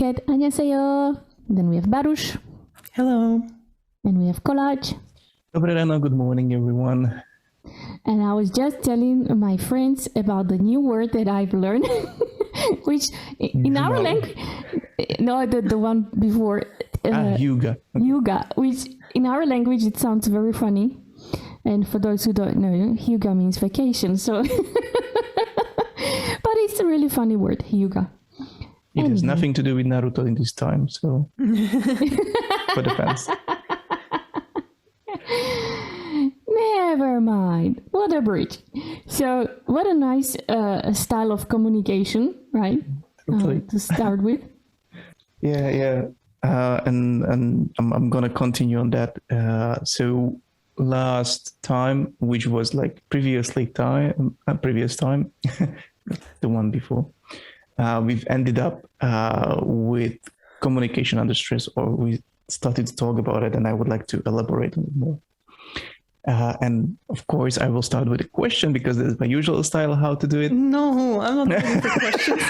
Placater. 안녕하세요. Then we have Baruch. Hello. And we have Kolac. Dobré ráno, good morning, everyone. And I was just telling my friends about the new word that I've learned, which in our language, no, the one before, Yuga. Yuga, which in our language it sounds very funny. And for those who don't know, Yuga means vacation. So, but it's a really funny word, Yuga. It has nothing to do with Naruto in this time, so for the fans. Never mind. What a bridge. So, what a nice style of communication, right? To start with. Yeah. And I'm gonna continue on that. So last time, which was like previous time, the one before, we've ended up with communication under stress, or we started to talk about it, and I would like to elaborate on it more. And of course, I will start with a question because that's my usual style how to do it. No, I'm not looking for questions.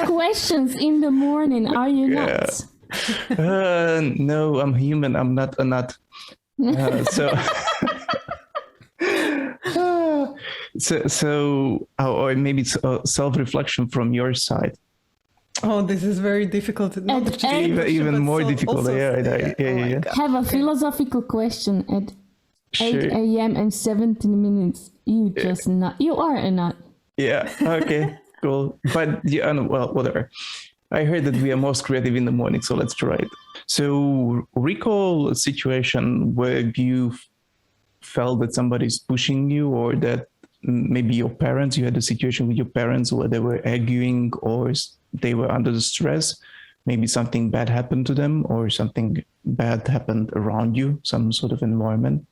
Questions in the morning. Are you nuts? No, I'm human. I'm not a nut. Or maybe it's a self-reflection from your side. Oh, this is very difficult. Even more difficult. Yeah. Have a philosophical question at 8 a.m. and 17 minutes. You are a nut. Yeah. Okay. Cool. But well, whatever. I heard that we are most creative in the morning, so let's try it. So recall a situation where you felt that somebody's pushing you, or that maybe your parents, you had a situation with your parents where they were arguing or they were under the stress. Maybe something bad happened to them or something bad happened around you, some sort of environment.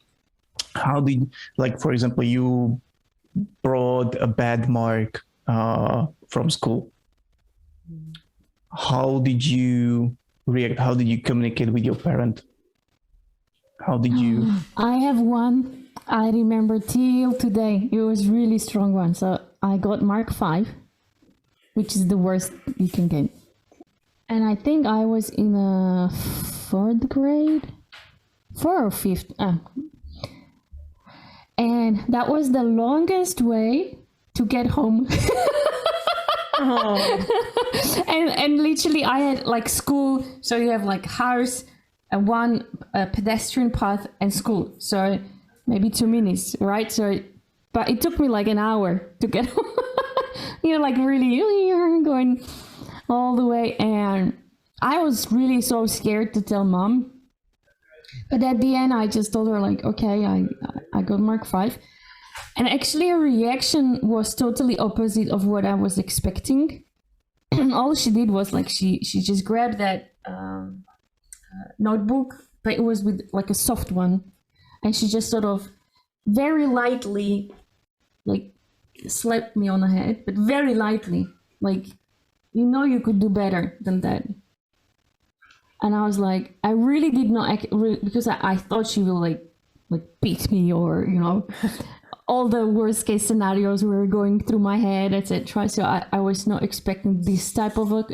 How did, like, for example, you brought a bad mark from school. How did you react? How did you communicate with your parent? How did you? I have one. I remember till today. It was really strong one. So I got mark 5, which is the worst you can get. And I think I was in a 4th grade, 4th or 5th. And that was the longest way to get home. And literally I had like school, so you have like house, one pedestrian path and school, so maybe 2 minutes, right? So but it took me like an hour to get home. Like really going all the way, and I was really so scared to tell mom, but at the end I just told her like, okay, I got mark 5. And actually her reaction was totally opposite of what I was expecting. All she did was like, she just grabbed that notebook, but it was with like a soft one. And she just sort of very lightly, like slapped me on the head, but very lightly, like, you could do better than that. And I was like, I really did not, because I thought she will like beat me, or, all the worst case scenarios were going through my head, etc. So I was not expecting this type of a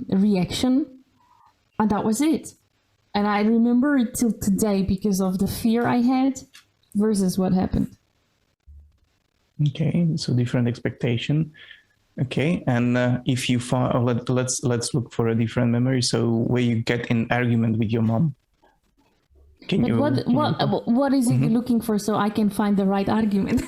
reaction, and that was it. And I remember it till today because of the fear I had versus what happened. Okay, so different expectation. Okay, and if you find, let's look for a different memory. So where you get in argument with your mom. What is it you're looking for, so I can find the right argument?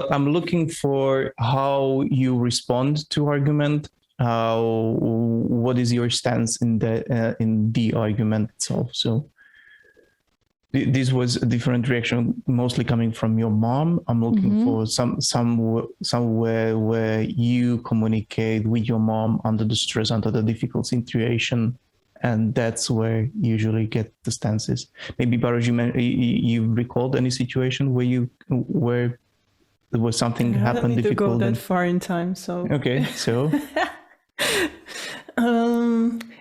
I'm looking for how you respond to argument. What is your stance in the argument itself? So this was a different reaction, mostly coming from your mom. I'm looking for somewhere where you communicate with your mom under the stress, under the difficult situation, and that's where you usually get the stances. Maybe Baruch, you recalled any situation where there was something happened difficult. I don't go that far in time, so okay. So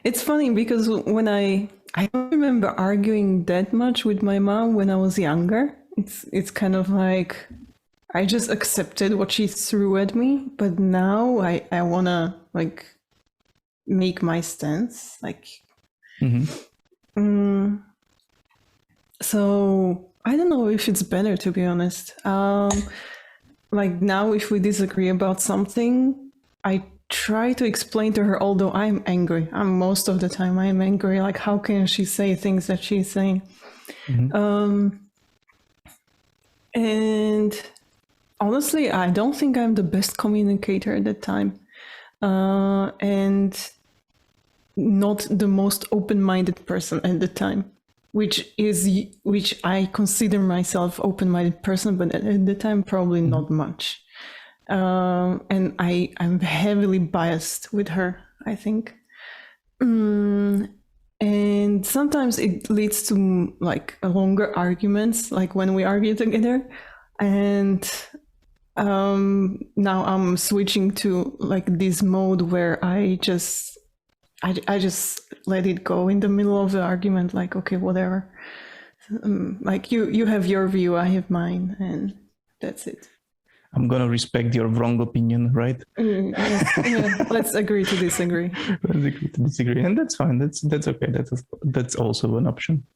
it's funny because when I don't remember arguing that much with my mom when I was younger. It's kind of like I just accepted what she threw at me, but now I wanna like make my stance. Like, so I don't know if it's better, to be honest. Like now, if we disagree about something, I try to explain to her, although I'm angry. Most of the time I'm angry. Like, how can she say things that she's saying? And honestly, I don't think I'm the best communicator at that time. And not the most open-minded person at the time, which I consider myself open-minded person, but at the time probably not much. And I'm heavily biased with her, I think. And sometimes it leads to like longer arguments, like when we argue together. And now I'm switching to like this mode where I just let it go in the middle of the argument, like, okay, whatever. Like you have your view, I have mine, and that's it. I'm gonna respect your wrong opinion, right? Yeah, let's agree to disagree. Let's agree to disagree, and that's fine. That's okay. That's also an option.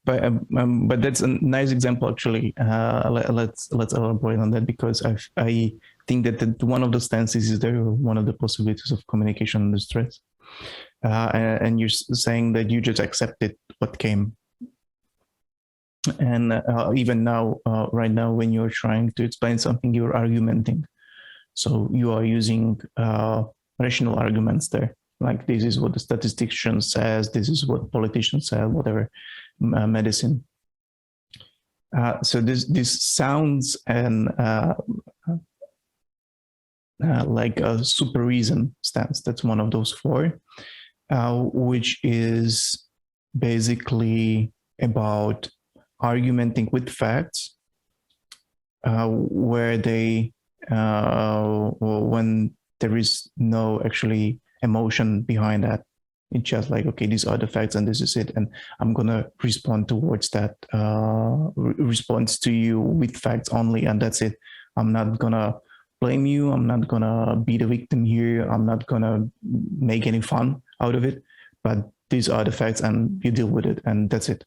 But that's a nice example, actually. Let's elaborate on that, because I think that one of the stances is there, one of the possibilities of communication under stress. And you're saying that you just accepted what came. And even now, right now, when you're trying to explain something, you're argumenting. So you are using rational arguments there. Like, this is what the statistician says, this is what politicians say, whatever, medicine. So this sounds and like a super reason stance. That's one of those four, which is basically about argumenting with facts, where they when there is no actually emotion behind that. It's just like, okay, these are the facts and this is it, and I'm gonna respond towards that response to you with facts only, and that's it. I'm not gonna blame you, I'm not gonna be the victim here, I'm not gonna make any fun out of it, but these are the facts and you deal with it, and that's it.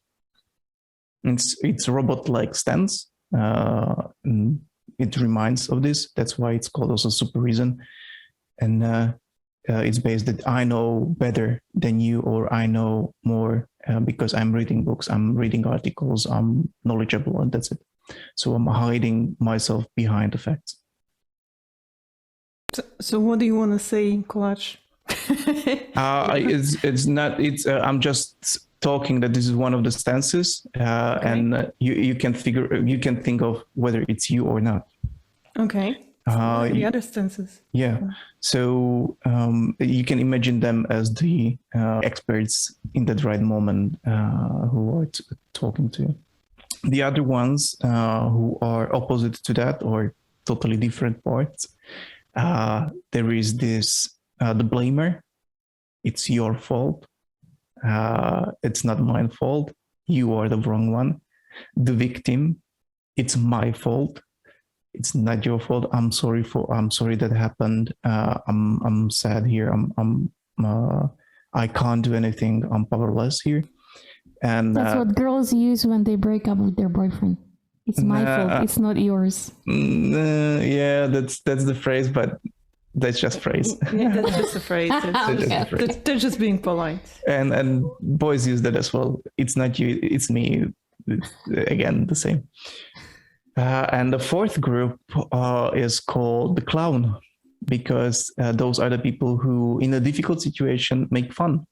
It's robot-like stance. It reminds of this. That's why it's called also super reason. And it's based that I know better than you, or I know more because I'm reading books, I'm reading articles, I'm knowledgeable, and that's it. So I'm hiding myself behind the facts. So what do you want to say, Kolac? It's not. I'm just talking that this is one of the stances, okay. And you can think of whether it's you or not. Okay. So the other stances. Yeah. So you can imagine them as the experts in that right moment who are talking to you. The other ones who are opposite to that, or totally different parts, there is this the blamer. It's your fault. It's not my fault. You are the wrong one. The victim. It's my fault. It's not your fault. I'm sorry that happened. I'm sad here. I can't do anything. I'm powerless here. And that's what girls use when they break up with their boyfriend. It's my fault. It's not yours. Yeah, that's the phrase, but that's just phrase. Yeah, that's just a phrase. They're just being polite. And boys use that as well. It's not you, it's me. It's, again, the same. And the fourth group is called the clown, because those are the people who, in a difficult situation, make fun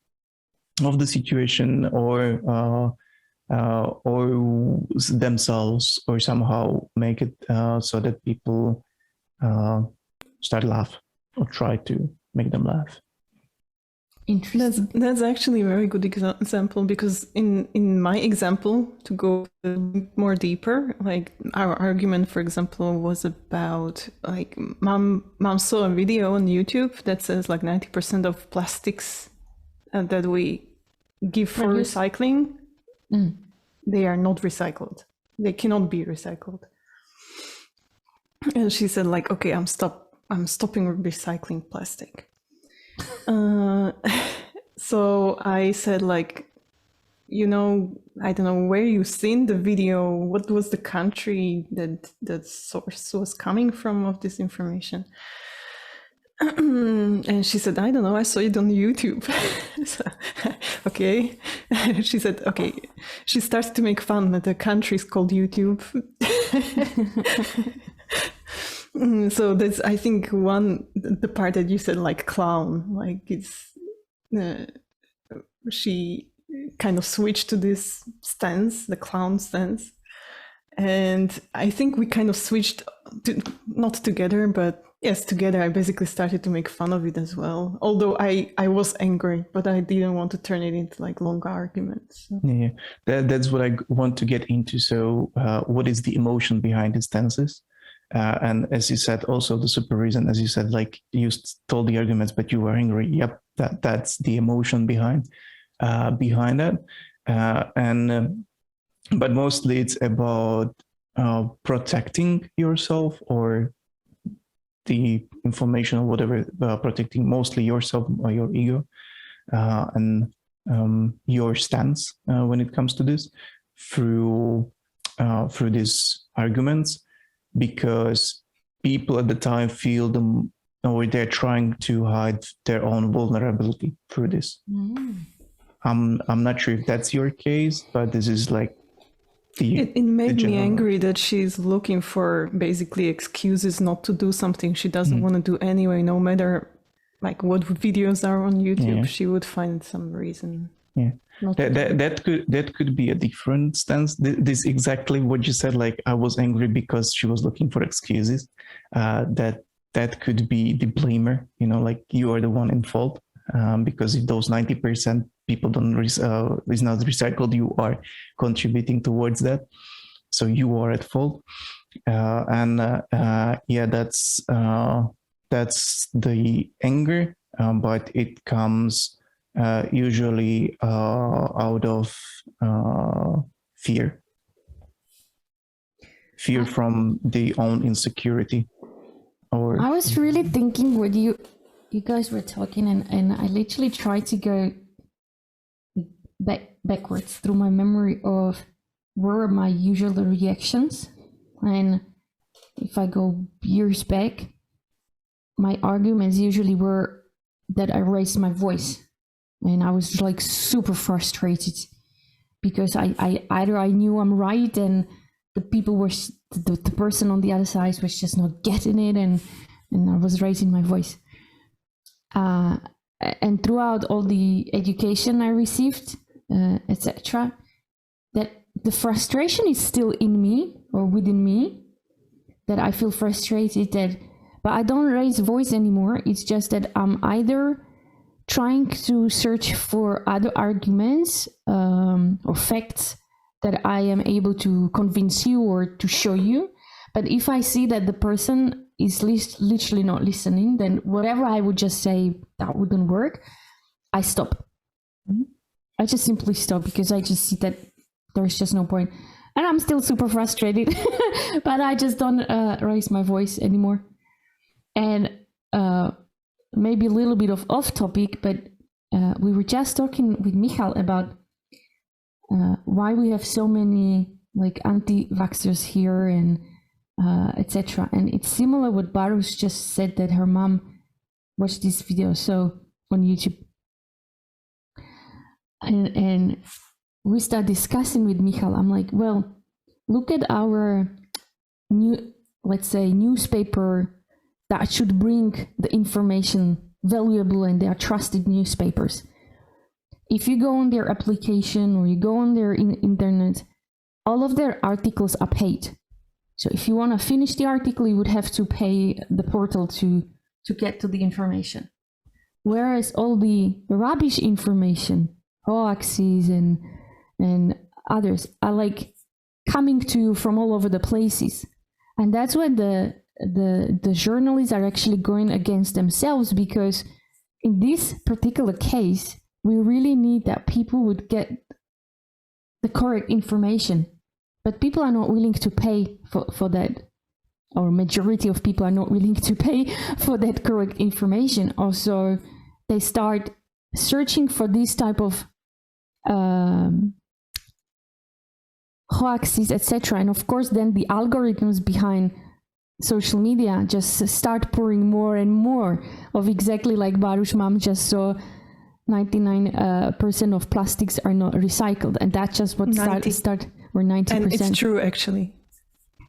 of the situation, or themselves, or somehow make it so that people start laugh, or try to make them laugh. Interesting. That's actually a very good example, because in my example, to go more deeper, like our argument, for example, was about like mom saw a video on YouTube that says like 90% of plastics that we give for recycling, they are not recycled. They cannot be recycled. And she said like, okay, I'm stopping recycling plastic. So I said like, I don't know where you've seen the video. What was the country that the source was coming from of this information? And she said, I don't know, I saw it on YouTube. So, okay. She said, okay. She starts to make fun that the country is called YouTube. So that's, I think, the part that you said, like clown, like it's, she kind of switched to this stance, the clown stance. And I think we kind of switched, not together, but yes, together. I basically started to make fun of it as well. Although I was angry, but I didn't want to turn it into like long arguments. So. Yeah, that's what I want to get into. So what is the emotion behind the stances? And as you said, also the super reason, as you said, like you told the arguments, but you were angry. Yep, that's the emotion behind that. But mostly it's about protecting yourself or the information or whatever, protecting mostly yourself or your ego and your stance when it comes to this through these arguments, because people at the time feel them, or they're trying to hide their own vulnerability through this. I'm not sure if that's your case, but this is like it made me angry that she's looking for basically excuses not to do something she doesn't want to do anyway, no matter like what videos are on YouTube. Yeah. She would find some reason. Yeah, that could be a different stance. This exactly what you said. Like I was angry because she was looking for excuses. That could be the blamer. Like you are the one in fault. Because if those 90% people is not recycled, you are contributing towards that. So you are at fault. Yeah, that's the anger, but it comes usually out of fear from the own insecurity. Or I was really thinking what you guys were talking, and I literally tried to go backwards through my memory of where are my usual reactions. And if I go years back, my arguments usually were that I raised my voice, and I was like super frustrated because I knew I'm right, and the people were the person on the other side was just not getting it, and I was raising my voice. And throughout all the education I received, etc., that the frustration is still in me or within me, that I feel frustrated, but I don't raise voice anymore. It's just that I'm either trying to search for other arguments or facts that I am able to convince you or to show you. But if I see that the person is literally not listening, then whatever I would just say that wouldn't work, I stop. I just simply stop because I just see that there's just no point. And I'm still super frustrated, but I just don't raise my voice anymore. And maybe a little bit of off topic, but we were just talking with Michal about why we have so many like anti-vaxxers here and etc. And it's similar what Baruch just said, that her mom watched this video on YouTube. And we start discussing with Michal. I'm like, well, look at our newspaper that should bring the information valuable, and they are trusted newspapers. If you go on their application or you go on their internet, all of their articles are paid. So if you want to finish the article, you would have to pay the portal to get to the information. Whereas all the rubbish information, hoaxes and others, are like coming to you from all over the places. And that's when the journalists are actually going against themselves, because in this particular case, we really need that people would get the correct information. But people are not willing to pay for that. or majority of people are not willing to pay for that correct information. Also, they start searching for this type of hoaxes, etc. And of course, then the algorithms behind social media just start pouring more and more of exactly like Baruch Mam just saw. 99% of plastics are not recycled, and that's just what start or 90%. And it's true, actually.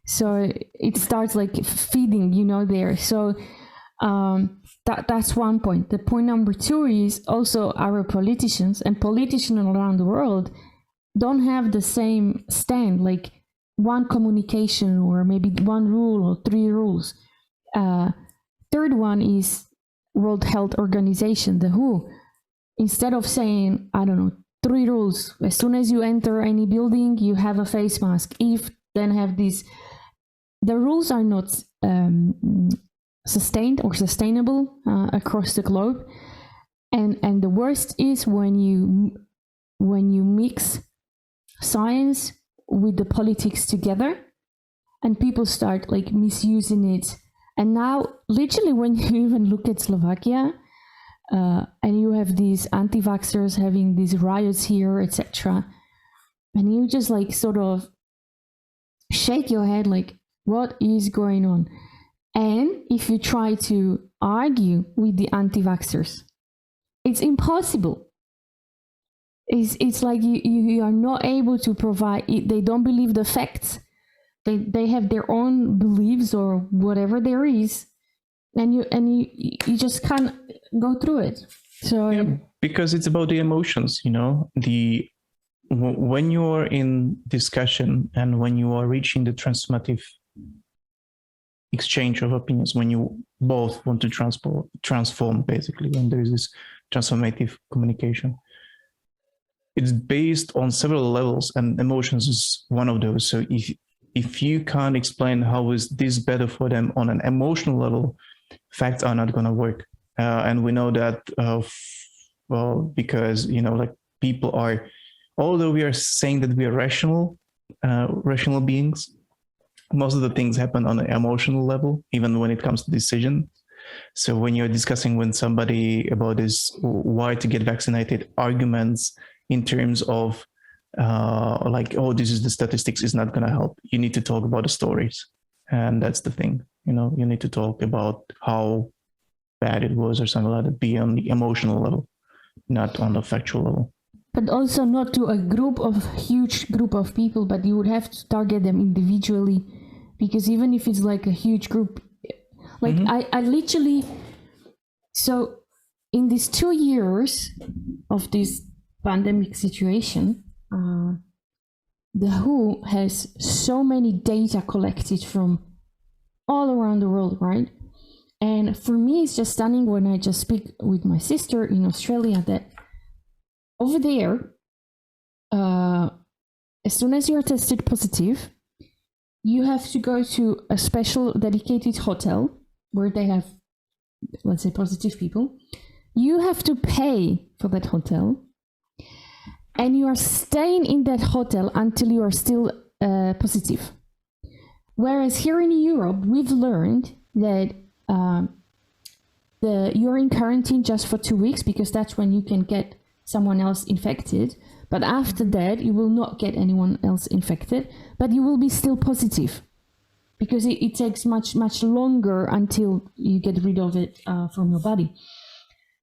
So it starts like feeding, there. So that's one point. The point number two is also our politicians and politicians around the world don't have the same stand, like one communication or maybe one rule or three rules. Third one is World Health Organization, the WHO. Instead of saying, I don't know, 3 rules, as soon as you enter any building, you have a face mask. If then have this, the rules are not sustained or sustainable across the globe. And the worst is when you mix science with the politics together, and people start like misusing it. And now, literally, when you even look at Slovakia, and you have these anti-vaxxers having these riots here, etc. And you just like sort of shake your head like, what is going on? And if you try to argue with the anti-vaxxers, it's impossible. It's like you are not able to provide it. They don't believe the facts. They have their own beliefs or whatever there is. And you just can't go through it. So because it's about the emotions, when you are in discussion and when you are reaching the transformative exchange of opinions, when you both want to transform basically, when there is this transformative communication, it's based on several levels, and emotions is one of those. So if you can't explain how is this better for them on an emotional level, facts are not going to work. And we know that, because, like people are, although we are saying that we are rational beings, most of the things happen on an emotional level, even when it comes to decision. So when you're discussing with somebody about this, why to get vaccinated, arguments in terms of this is the statistics is not going to help. You need to talk about the stories. And that's the thing, you need to talk about how bad it was or something like that, be on the emotional level, not on the factual level. But also not to a huge group of people, but you would have to target them individually, because even if it's like a huge group, like I literally, so in these 2 years of this pandemic situation, the WHO has so many data collected from all around the world, right? And for me, it's just stunning when I just speak with my sister in Australia that over there, as soon as you're tested positive, you have to go to a special dedicated hotel where they have, let's say, positive people. You have to pay for that hotel. And you are staying in that hotel until you are still positive. Whereas here in Europe, we've learned that you're in quarantine just for 2 weeks, because that's when you can get someone else infected. But after that, you will not get anyone else infected, but you will be still positive, because it takes much, much longer until you get rid of it from your body.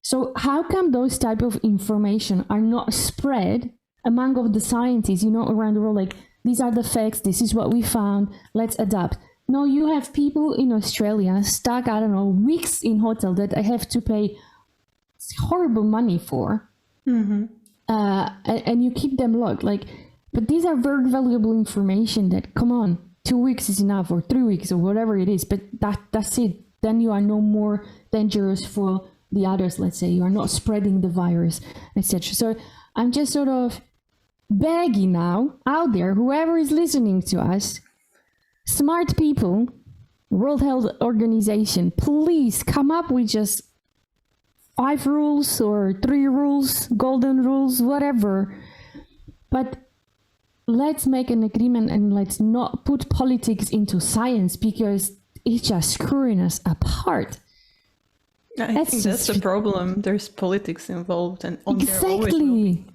So how come those type of information are not spread among of the scientists, around the world, like, these are the facts, this is what we found, let's adapt. No, you have people in Australia stuck, weeks in hotel that I have to pay horrible money for. Mm-hmm. And you keep them locked. But these are very valuable information that, come on, 2 weeks is enough, or 3 weeks, or whatever it is, but that's it. Then you are no more dangerous for the others, let's say. You are not spreading the virus, etc. So I'm just sort of begging now out there, whoever is listening to us, smart people, World Health Organization, please come up with just 5 rules or 3 rules, golden rules, whatever. But let's make an agreement and let's not put politics into science, because it's just screwing us apart. I think that's the problem. There's politics involved, and on exactly.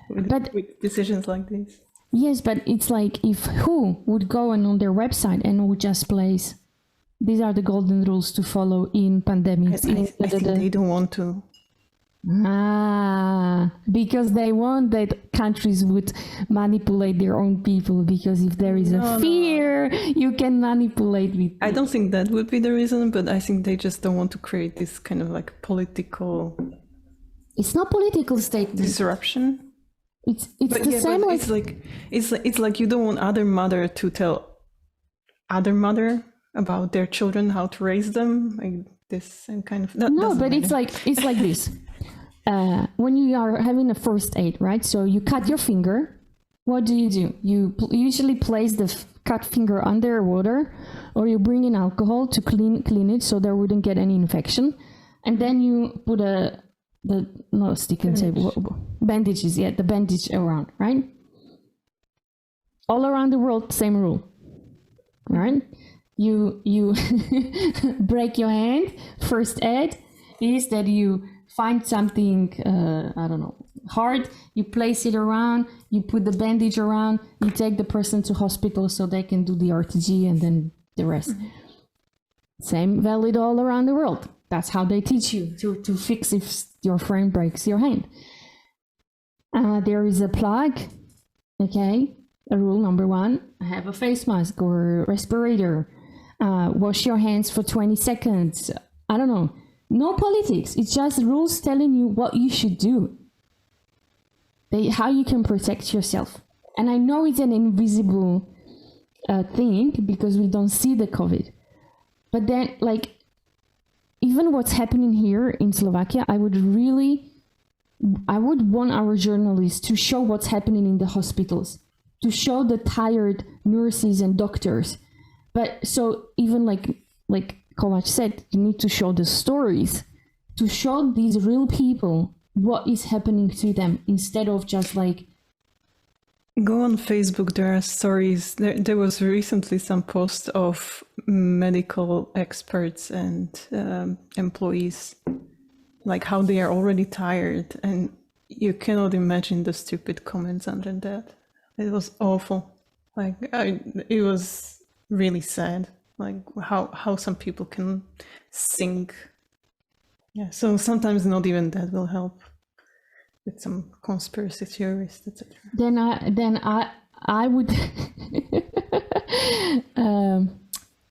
with decisions like this. Yes, but it's like if who would go on their website and would just place, these are the golden rules to follow in pandemics. I think they don't want to. Because they want that countries would manipulate their own people, because if there is a fear, you can manipulate with I don't think that would be the reason, but I think they just don't want to create this kind of like political... It's not political statement. Disruption. It's the same like... It's like you don't want other mother to tell other mother about their children, how to raise them, like this and kind of... No, but it's like this. When you are having a first aid, right? So you cut your finger. What do? You usually place the cut finger under water, or you bring in alcohol to clean it so there wouldn't get any infection. And then you put bandages, the bandage around, right? All around the world, same rule, right? You break your hand, first aid is that you find something, I don't know, hard, you place it around, you put the bandage around, you take the person to hospital so they can do the RTG and then the rest. Mm-hmm. Same valid all around the world. That's how they teach you to fix if your friend breaks your hand. There is a plug, okay? Rule number 1, have a face mask or respirator. Wash your hands for 20 seconds. I don't know. No politics. It's just rules telling you what you should do. How you can protect yourself. And I know it's an invisible thing because we don't see the COVID. But then, like, even what's happening here in Slovakia, I would want our journalists to show what's happening in the hospitals, to show the tired nurses and doctors. But so even like Kolac said, you need to show the stories, to show these real people what is happening to them, instead of just like... Go on Facebook, there are stories. There was recently some post of medical experts and employees, like how they are already tired, and you cannot imagine the stupid comments under that. It was awful. Like it was really sad. Like how some people can sink. Yeah, so sometimes not even that will help with some conspiracy theorists, etc. Then I would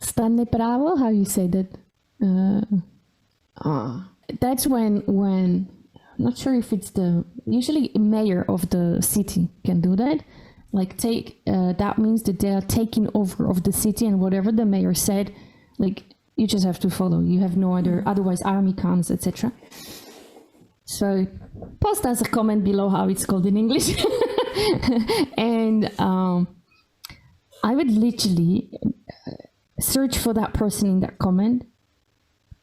stane pravo, how you say that? That's when I'm not sure if it's usually mayor of the city can do that. Like that means that they are taking over of the city, and whatever the mayor said, like you just have to follow. You have no other, otherwise army comes, etc. So post us a comment below how it's called in English. And I would literally search for that person in that comment,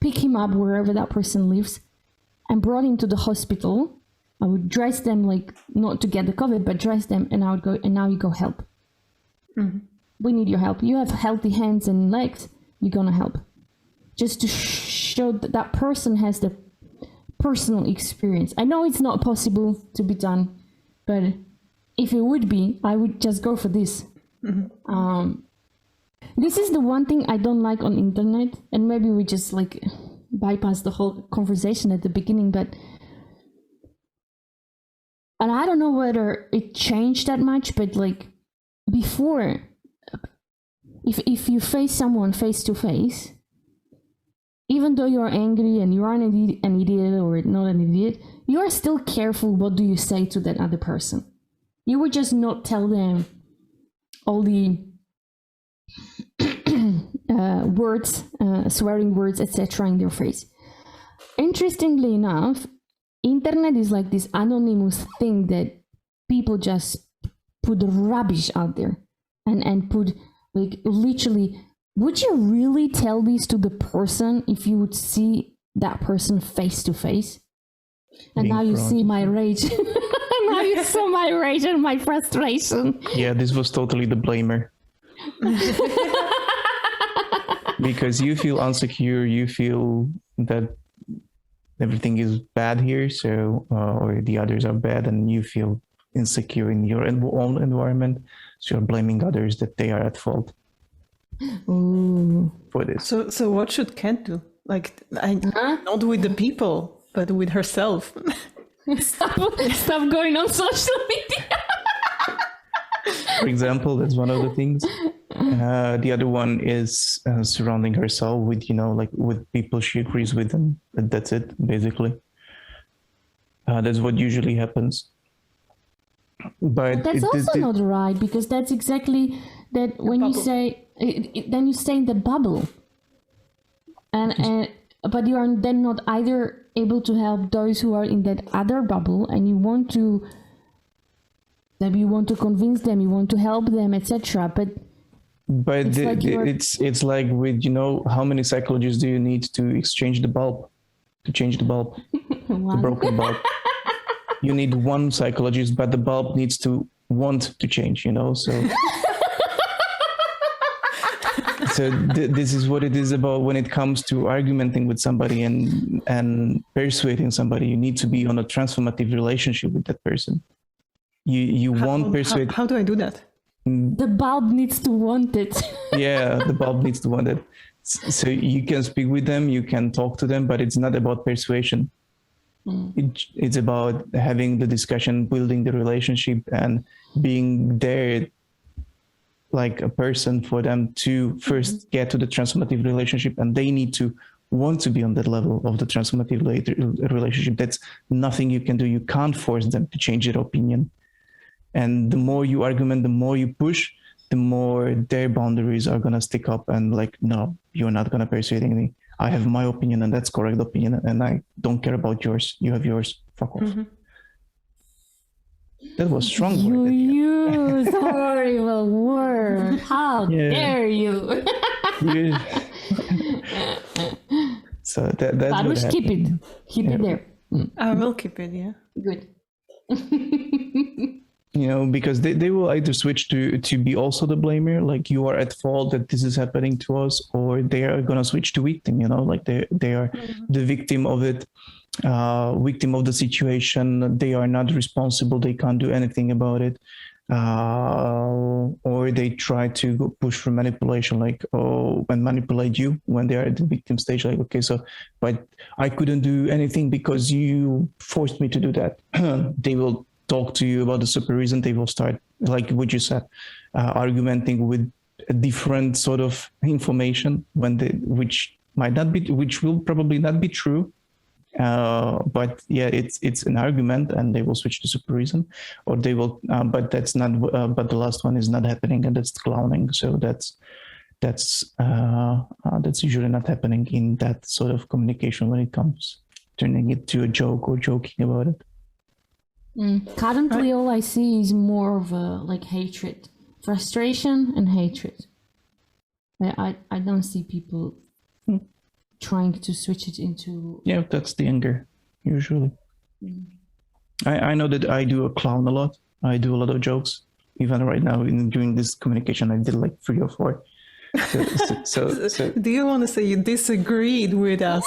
pick him up wherever that person lives, and brought him to the hospital. I would dress them, like, not to get the COVID, but dress them, and I would go, and now you go help. Mm-hmm. We need your help. You have healthy hands and legs, you're gonna help. Just to show that that person has the personal experience. I know it's not possible to be done, but if it would be, I would just go for this. Mm-hmm. This is the one thing I don't like on internet, and maybe we just like bypass the whole conversation at the beginning, but and I don't know whether it changed that much, but like before, if you face someone face to face, even though you're angry and you are an idiot or not an idiot, you are still careful what do you say to that other person. You would just not tell them all the words, swearing words, etc. in their face. Interestingly enough, internet is like this anonymous thing that people just put rubbish out there and put, like, literally, would you really tell this to the person if you would see that person face to face? And now you see my rage. Now you saw my rage and my frustration. Yeah, this was totally the Blamer. because you feel insecure, you feel that everything is bad here, so or the others are bad, and you feel insecure in your own environment, so you're blaming others that they are at fault Ooh. for this. So what should Kat do? Like, not with the people, but with herself. Stop going on social media. For example, that's one of the things. The other one is surrounding herself with, like with people she agrees with, and that's it, basically. That's what usually happens. But that's also not right, because that's exactly that when you say, then you stay in the bubble. And but you are then not either able to help those who are in that other bubble, and you want to convince them, you want to help them, etc. But it's like with, how many psychologists do you need to change the bulb? The broken bulb. You need one psychologist, but the bulb needs to want to change, so. So this is what it is about when it comes to argumenting with somebody and persuading somebody. You need to be on a transformative relationship with that person. You won't persuade. How do I do that? The bulb needs to want it. Yeah, the bulb needs to want it. So you can speak with them, you can talk to them, but it's not about persuasion. It's about having the discussion, building the relationship, and being there like a person for them to first get to the transformative relationship, and they need to want to be on that level of the transformative relationship. That's nothing you can do. You can't force them to change their opinion. And the more you argument, the more you push, the more their boundaries are going to stick up and like, no, you're not going to persuade me. I have my opinion, and that's correct opinion, and I don't care about yours. You have yours. Fuck off. That was strong. You used horrible word. How dare you? So that's Baruch, keep it. Keep it there. I will keep it, yeah. Good. Because they will either switch to be also the blamer, like you are at fault that this is happening to us, or they are going to switch to victim, like they are the victim of it. Victim of the situation, they are not responsible, they can't do anything about it, or they try to push for manipulation, and manipulate you when they are at the victim stage, like, okay, so but I couldn't do anything because you forced me to do that. They will talk to you about the super reason. They will start, like what you said, argumenting with a different sort of information which will probably not be true. But yeah, it's an argument, and they will switch to super reason, or they will. But that's not. But the last one is not happening, and that's clowning. So that's usually not happening in that sort of communication when it comes turning it to a joke or joking about it. Currently, all I see is more of a hatred, frustration, and hatred. I don't see people trying to switch it into. Yeah, that's the anger usually. I know that I do a clown a lot. I do a lot of jokes. Even right now, during this communication, I did like 3 or 4. So do you want to say you disagreed with us?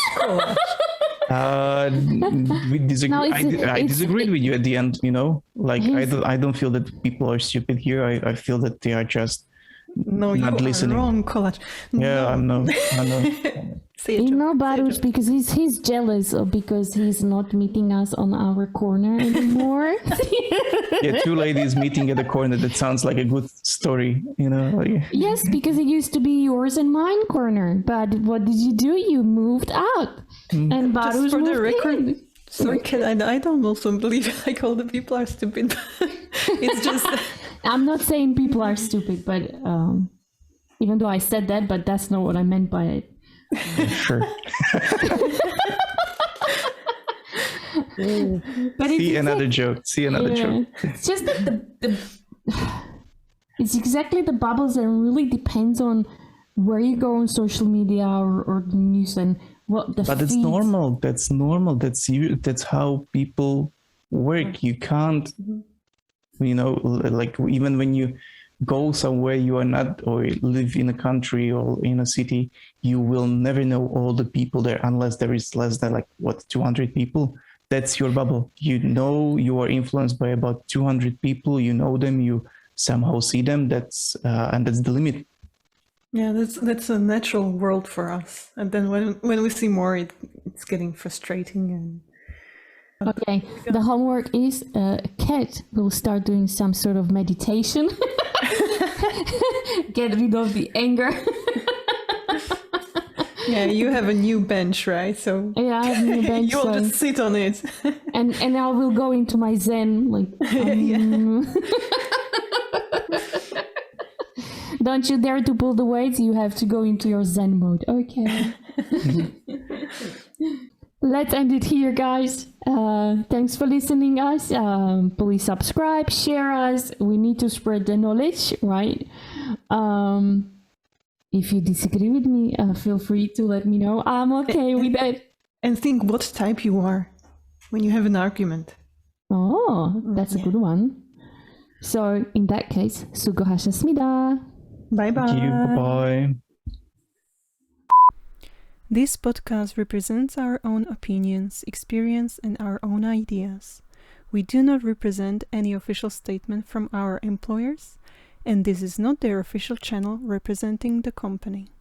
We disagree. No, I disagreed with you at the end. I don't feel that people are stupid here. I feel that they are just not listening. Wrong, Kolac. Yeah, I know. Baruch, because he's jealous, or because he's not meeting us on our corner anymore. Yeah, 2 ladies meeting at the corner. That sounds like a good story, Yes, because it used to be yours and mine corner. But what did you do? You moved out, and Baruch Just for the moved record. in. Sorry, I don't also believe like all the people are stupid. It's just. I'm not saying people are stupid, but even though I said that, but that's not what I meant by it. Sure. But See another joke. It's just that it's exactly the bubbles, and really depends on where you go on social media or the news and what the. But it's normal. That's normal. That's how people work. You can't, like even when you go somewhere you are not, or live in a country or in a city, you will never know all the people there unless there is less than 200 people. That's your bubble. You know, you are influenced by about 200 people. You know them. You somehow see them. That's the limit. Yeah, that's a natural world for us. And then when we see more, it's getting frustrating. And Okay, the homework is Kat will start doing some sort of meditation. Get rid of the anger. yeah, you have a new bench, right? So Yeah, I have a new bench. you'll just sit on it. and I will go into my Zen, like. Don't you dare to pull the weights. You have to go into your Zen mode. Okay. Let's end it here, guys. Thanks for listening us. Please subscribe, share us. We need to spread the knowledge, right? If you disagree with me, feel free to let me know. I'm okay with it. And think what type you are when you have an argument. Oh, that's a good one. So in that case, 수고하셨습니다. Bye-bye. Thank you. Bye-bye. This podcast represents our own opinions, experience, and our own ideas. We do not represent any official statement from our employers, and this is not their official channel representing the company.